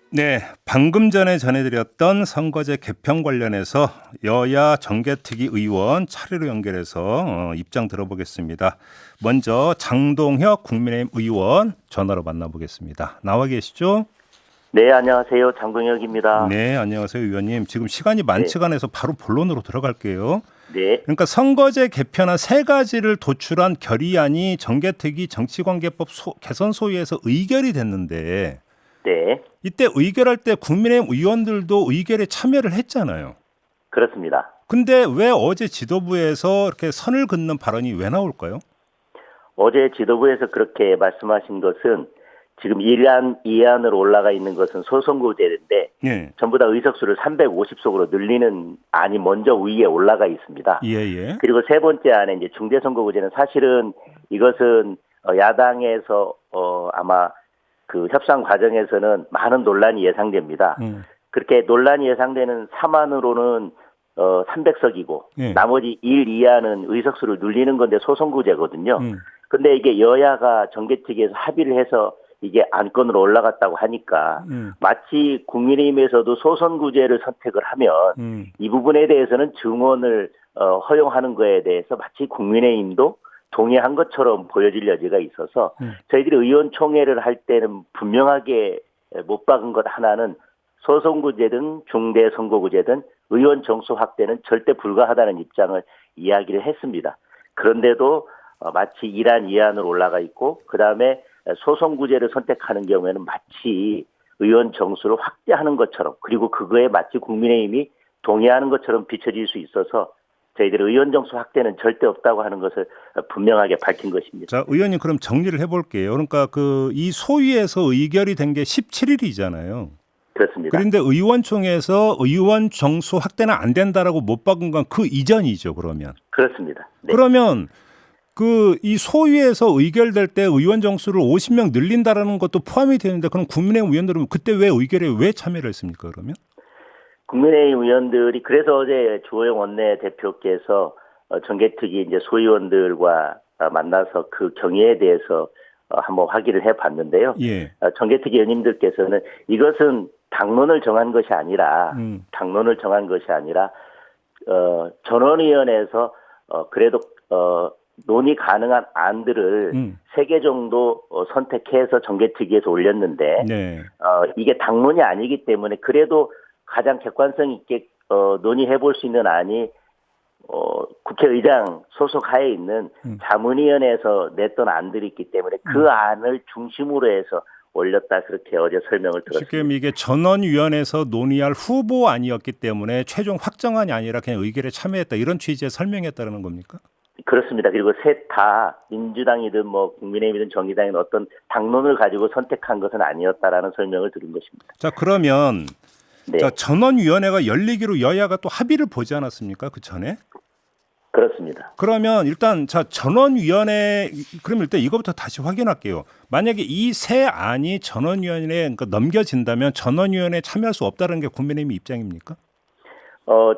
네, 방금 전에 전해드렸던 선거제 개편 관련해서 여야 정개특위 의원 차례로 연결해서 입장 들어보겠습니다. 먼저 장동혁 국민의힘 의원 전화로 만나보겠습니다. 나와 계시죠? 네, 안녕하세요. 장동혁입니다. 네, 안녕하세요, 의원님. 지금 시간이 네, 많지가 않아서 바로 본론으로 들어갈게요. 네, 그러니까 선거제 개편안 세 가지를 도출한 결의안이 정개특위 정치관계법 개선 소위에서 의결이 됐는데 네, 이때 의결할 때 국민의힘 의원들도 의결에 참여를 했잖아요. 그렇습니다. 근데 왜 어제 지도부에서 이렇게 선을 긋는 발언이 왜 나올까요? 어제 지도부에서 그렇게 말씀하신 것은 지금 2안으로 올라가 있는 것은 소선거제인데 예. 전부 다 의석수를 350석으로 늘리는 안이 먼저 위에 올라가 있습니다. 예, 예. 그리고 세 번째 안에 이제 중대선거구제는 사실은 이것은 야당에서 아마 그 협상 과정에서는 많은 논란이 예상됩니다. 그렇게 논란이 예상되는 3안으로는 300석이고 예. 나머지 1, 2안은 의석수를 늘리는 건데 소선구제거든요. 음. 근데 이게 여야가 정개특위에서 합의를 해서 이게 안건으로 올라갔다고 하니까 마치 국민의힘에서도 소선구제를 선택을 하면 이 부분에 대해서는 증언을 허용하는 거에 대해서 마치 국민의힘도 동의한 것처럼 보여질 여지가 있어서 저희들이 의원총회를 할 때는 분명하게 못 박은 것 하나는 소선구제든 중대선거구제든 의원 정수 확대는 절대 불가하다는 입장을 이야기를 했습니다. 그런데도 마치 1안, 2안으로 올라가 있고 그다음에 소선구제를 선택하는 경우에는 마치 의원 정수를 확대하는 것처럼 그리고 그거에 마치 국민의힘이 동의하는 것처럼 비춰질 수 있어서 저희들이 의원 정수 확대는 절대 없다고 하는 것을 분명하게 밝힌 것입니다. 자, 의원님 그럼 정리를 해볼게요. 그러니까 이 소위에서 의결이 된 게 17일이잖아요. 그렇습니다. 그런데 의원총회에서 의원 정수 확대는 안 된다라고 못 박은 건 그 이전이죠, 그러면. 그렇습니다. 네. 그러면 이 소위에서 의결될 때 의원 정수를 50명 늘린다라는 것도 포함이 되는데 그럼 국민의힘 의원들은 그때 왜 의결에 왜 참여를 했습니까, 그러면? 국민의힘 의원들이 그래서 어제 주호영 원내대표께서 정개특위 이제 소위원들과 만나서 그 경위에 대해서 한번 확인을 해봤는데요. 예. 정개특위 의원님들께서는 이것은 당론을 정한 것이 아니라 전원위원회에서 그래도 논의 가능한 안들을 3개 정도 선택해서 정개특위에서 올렸는데 네. 이게 당론이 아니기 때문에 그래도 가장 객관성 있게 논의해 볼 수 있는 안이 국회의장 소속 하에 있는 자문위원회에서 냈던 안들이 있기 때문에 그 안을 중심으로 해서 올렸다 그렇게 어제 설명을 들었습니다. 지금 이게 전원위원회에서 논의할 후보안이었기 때문에 최종 확정안이 아니라 그냥 의결에 참여했다 이런 취지의 설명했다는 겁니까? 그렇습니다. 그리고 셋 다 민주당이든 뭐 국민의힘이든 정의당이든 어떤 당론을 가지고 선택한 것은 아니었다라는 설명을 들은 것입니다. 자, 그러면 네, 자, 전원위원회가 열리기로 여야가 또 합의를 보지 않았습니까? 그 전에? 그렇습니다. 그러면 일단 전원위원회 그럼 일단 이거부터 다시 확인할게요. 만약에 이 세 안이 전원위원회에 그러니까 넘겨진다면 전원위원회에 참여할 수 없다는 게 국민의힘 입장입니까?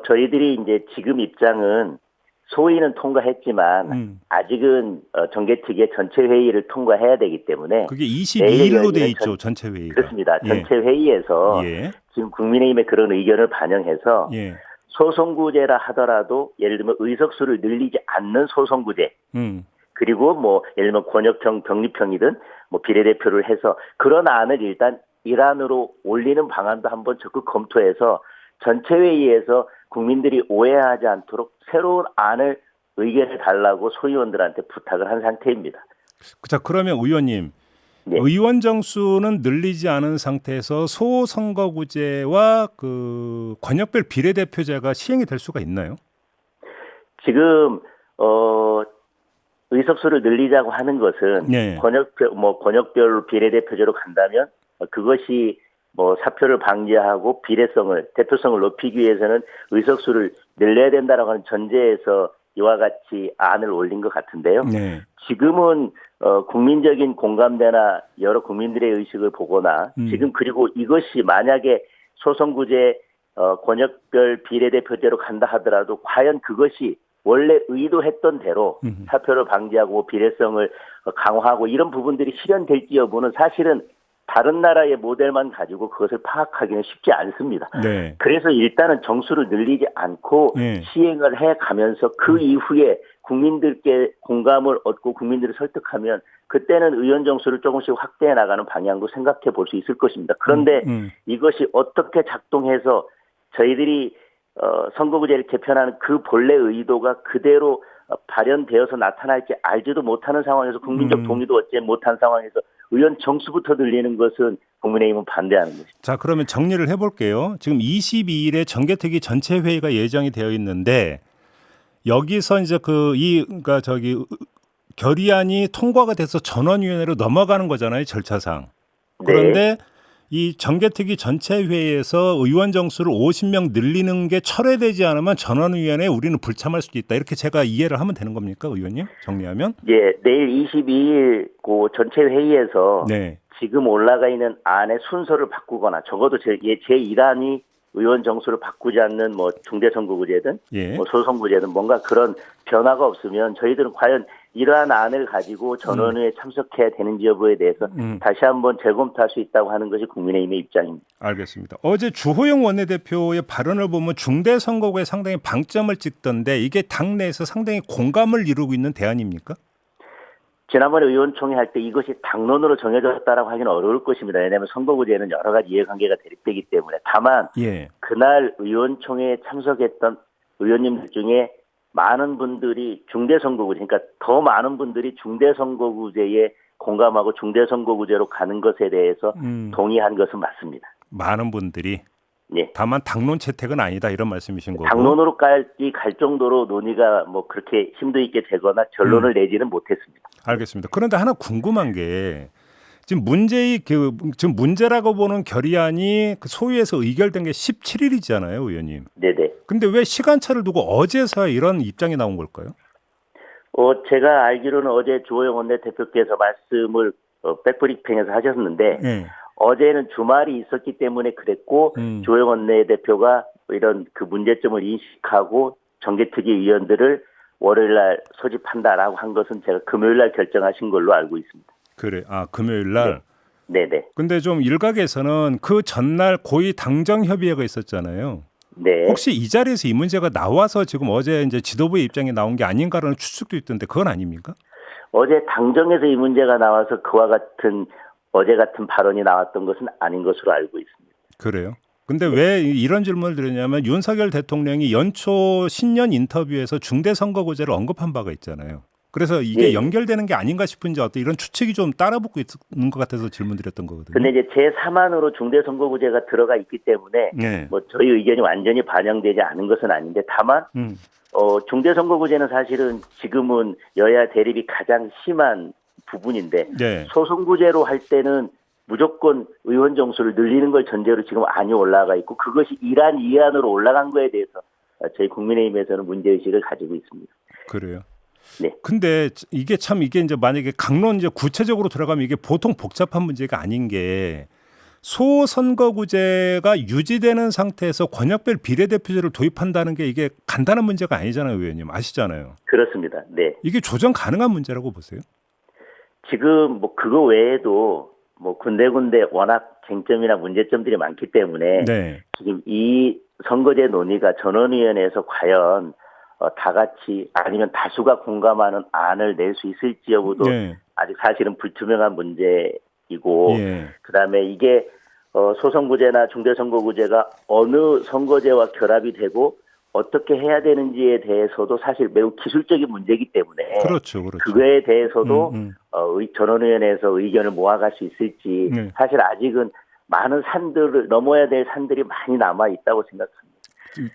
저희들이 이제 지금 입장은 소위는 통과했지만 아직은 정개특위의 전체 회의를 통과해야 되기 때문에 그게 22일로 돼 있죠, 전체 회의가. 그렇습니다. 예. 전체 회의에서 예. 지금 국민의힘의 그런 의견을 반영해서 예. 소선구제라 하더라도 예를 들면 의석수를 늘리지 않는 소선구제 그리고 뭐 예를 들면 권역형 병립형이든 뭐 비례대표를 해서 그런 안을 일단 일안으로 올리는 방안도 한번 적극 검토해서 전체 회의에서 국민들이 오해하지 않도록 새로운 안을 의견을 달라고 소위원들한테 부탁을 한 상태입니다. 자, 그러면 의원님, 네. 의원 정수는 늘리지 않은 상태에서 소선거구제와 그 권역별 비례대표제가 시행이 될 수가 있나요? 지금 의석수를 늘리자고 하는 것은 네. 권역별 비례대표제로 간다면 그것이 뭐 사표를 방지하고 대표성을 높이기 위해서는 의석수를 늘려야 된다라고 하는 전제에서 이와 같이 안을 올린 것 같은데요. 네. 지금은 국민적인 공감대나 여러 국민들의 의식을 보거나 지금 그리고 이것이 만약에 소선구제 권역별 비례대표제로 간다 하더라도 과연 그것이 원래 의도했던 대로 사표를 방지하고 비례성을 강화하고 이런 부분들이 실현될지 여부는 사실은 다른 나라의 모델만 가지고 그것을 파악하기는 쉽지 않습니다. 네. 그래서 일단은 정수를 늘리지 않고 네. 시행을 해가면서 그 이후에 국민들께 공감을 얻고 국민들을 설득하면 그때는 의원 정수를 조금씩 확대해 나가는 방향도 생각해 볼 수 있을 것입니다. 그런데 이것이 어떻게 작동해서 저희들이 선거구제를 개편하는 그 본래 의도가 그대로 발현되어서 나타날지 알지도 못하는 상황에서 국민적 동의도 얻지 못한 상황에서 의원 정수부터 늘리는 것은 국민의힘은 반대하는 것입니다. 자, 그러면 정리를 해볼게요. 지금 22일에 정개특위 전체 회의가 예정이 되어 있는데 여기서 이제 그러니까 결의안이 통과가 돼서 전원위원회로 넘어가는 거잖아요, 절차상. 그런데 이 정개특위 전체 회의에서 의원 정수를 50명 늘리는 게 철회되지 않으면 전원위원회에 우리는 불참할 수도 있다. 이렇게 제가 이해를 하면 되는 겁니까, 의원님? 정리하면? 예, 내일 22일 그 전체 회의에서 지금 올라가 있는 안의 순서를 바꾸거나 적어도 제1안이 의원 정수를 바꾸지 않는 뭐 중대선거구제든 뭐 소선구제든 뭔가 그런 변화가 없으면 저희들은 과연 이러한 안을 가지고 전원회에 참석해야 되는지 여부에 대해서 다시 한번 재검토할 수 있다고 하는 것이 국민의힘의 입장입니다. 알겠습니다. 어제 주호영 원내대표의 발언을 보면 중대선거구에 상당히 방점을 찍던데 이게 당내에서 상당히 공감을 이루고 있는 대안입니까? 지난번에 의원총회 할 때 이것이 당론으로 정해졌다라고 하기는 어려울 것입니다. 왜냐하면 선거구제에는 여러 가지 이해관계가 대립되기 때문에. 다만 그날 의원총회에 참석했던 의원님들 중에 많은 분들이 중대선거구제, 그러니까 더 많은 분들이 중대선거구제에 공감하고 중대선거구제로 가는 것에 대해서 동의한 것은 맞습니다. 많은 분들이? 네. 다만 당론 채택은 아니다 이런 말씀이신 거고. 당론으로 갈 정도로 논의가 뭐 그렇게 심도 있게 되거나 결론을 내지는 못했습니다. 알겠습니다. 그런데 하나 궁금한 게 지금 지금 문제라고 보는 결의안이 소위에서 의결된 게 17일이잖아요, 의원님. 네네. 근데 왜 시간차를 두고 어제서야 이런 입장이 나온 걸까요? 제가 알기로는 어제 주호영 원내대표께서 말씀을 백브리핑에서 하셨는데 어제는 주말이 있었기 때문에 그랬고 주호영 원내대표가 이런 그 문제점을 인식하고 정개특위 위원들을 월요일날 소집한다라고 한 것은 제가 금요일날 결정하신 걸로 알고 있습니다. 그래, 금요일날. 네네. 근데 좀 일각에서는 그 전날 고위 당정 협의회가 있었잖아요. 네. 혹시 이 자리에서 이 문제가 나와서 지금 어제 이제 지도부의 입장이 나온 게 아닌가라는 추측도 있던데 그건 아닙니까? 어제 당정에서 이 문제가 나와서 그와 같은 어제 같은 발언이 나왔던 것은 아닌 것으로 알고 있습니다. 그래요? 근데 왜 이런 질문을 드렸냐면 윤석열 대통령이 연초 신년 인터뷰에서 중대선거구제를 언급한 바가 있잖아요. 그래서 이게 연결되는 게 아닌가 싶은지 어떤 이런 추측이 좀 따라붙고 있는 것 같아서 질문드렸던 거거든요. 근데 이제 제3안으로 중대선거구제가 들어가 있기 때문에 뭐 저희 의견이 완전히 반영되지 않은 것은 아닌데 다만 중대선거구제는 사실은 지금은 여야 대립이 가장 심한 부분인데 소선구제로 할 때는 무조건 의원 정수를 늘리는 걸 전제로 지금 안이 올라가 있고 그것이 1안, 2안으로 올라간 거에 대해서 저희 국민의힘에서는 문제의식을 가지고 있습니다. 그래요? 네. 근데 이게 이제 만약에 강론 이제 구체적으로 들어가면 이게 보통 복잡한 문제가 아닌 게 소선거구제가 유지되는 상태에서 권역별 비례대표제를 도입한다는 게 이게 간단한 문제가 아니잖아요, 의원님. 아시잖아요. 그렇습니다. 네. 이게 조정 가능한 문제라고 보세요? 지금 뭐 그거 외에도 뭐 군데군데 워낙 쟁점이나 문제점들이 많기 때문에 지금 이 선거제 논의가 전원위원회에서 과연 다 같이 아니면 다수가 공감하는 안을 낼 수 있을지 여부도 아직 사실은 불투명한 문제이고 그다음에 이게 소선구제나 중대선거구제가 어느 선거제와 결합이 되고 어떻게 해야 되는지에 대해서도 사실 매우 기술적인 문제이기 때문에 그렇죠. 그거에 대해서도 전원위원회에서 의견을 모아갈 수 있을지 사실 아직은 많은 산들을 넘어야 될 산들이 많이 남아 있다고 생각합니다.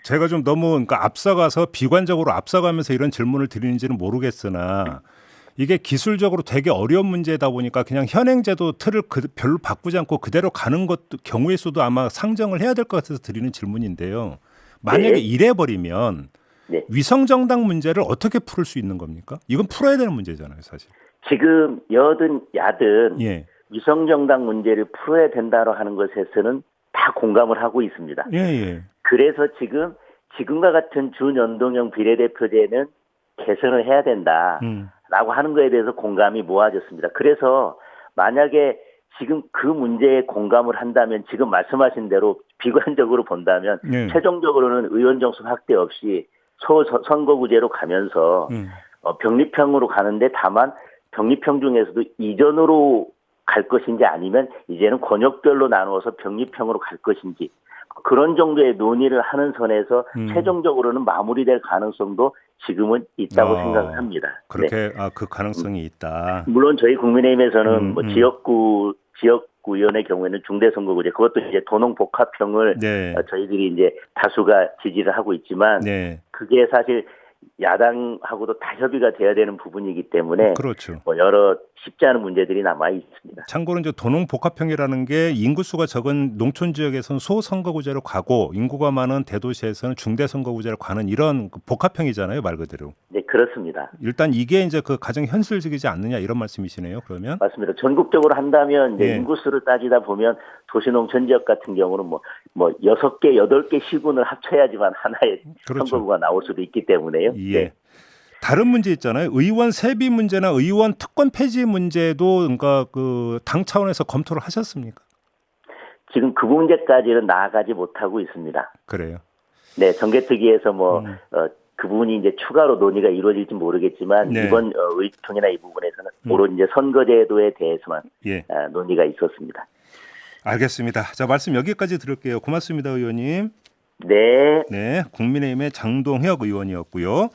제가 좀 너무 그러니까 앞서가서 비관적으로 앞서가면서 이런 질문을 드리는지는 모르겠으나 이게 기술적으로 되게 어려운 문제다 보니까 그냥 현행제도 틀을 별로 바꾸지 않고 그대로 가는 것도 경우의 수도 아마 상정을 해야 될 것 같아서 드리는 질문인데요. 만약에 이래버리면 위성정당 문제를 어떻게 풀 수 있는 겁니까? 이건 풀어야 되는 문제잖아요, 사실. 지금 여든 야든 위성정당 문제를 풀어야 된다고 하는 것에서는 다 공감을 하고 있습니다. 그래서 지금과 같은 준연동형 비례대표제는 개선을 해야 된다라고 하는 거에 대해서 공감이 모아졌습니다. 그래서 만약에 지금 그 문제에 공감을 한다면 지금 말씀하신 대로 비관적으로 본다면 네. 최종적으로는 의원 정수 확대 없이 선거구제로 가면서 병립형으로 가는데 다만 병립형 중에서도 이전으로 갈 것인지 아니면 이제는 권역별로 나누어서 병립형으로 갈 것인지 그런 정도의 논의를 하는 선에서 최종적으로는 마무리될 가능성도 지금은 있다고 생각을 합니다. 그렇게 그 가능성이 있다. 물론 저희 국민의힘에서는 뭐 지역구위원회 경우에는 중대선거구제 그것도 이제 도농복합형을 네. 저희들이 이제 다수가 지지를 하고 있지만 네. 그게 사실 야당하고도 다 협의가 돼야 되는 부분이기 때문에 그렇죠. 뭐 여러 쉽지 않은 문제들이 남아 있습니다. 참고로 이제 도농복합형이라는 게 인구수가 적은 농촌 지역에서는 소선거구제로 가고 인구가 많은 대도시에서는 중대선거구제로 가는 이런 복합형이잖아요, 말 그대로. 네, 그렇습니다. 일단 이게 이제 그 가장 현실적이지 않느냐 이런 말씀이시네요. 그러면 맞습니다. 전국적으로 한다면 이제 예. 인구수를 따지다 보면 도시 농촌 지역 같은 경우는 뭐 6개, 8개 시군을 합쳐야지만 하나의 그렇죠. 선거구가 나올 수도 있기 때문에요. 예. 네. 다른 문제 있잖아요. 의원 세비 문제나 의원 특권 폐지 문제도 그러니까 그 당 차원에서 검토를 하셨습니까? 지금 그 문제까지는 나아가지 못하고 있습니다. 그래요. 네, 정개특위에서 그 부분이 이제 추가로 논의가 이루어질지 모르겠지만 네. 이번 의총이나 이 부분에서는 오로지 이제 선거제도에 대해서만 예. 논의가 있었습니다. 알겠습니다. 자, 말씀 여기까지 들을게요. 고맙습니다, 의원님. 네. 네, 국민의힘의 장동혁 의원이었고요.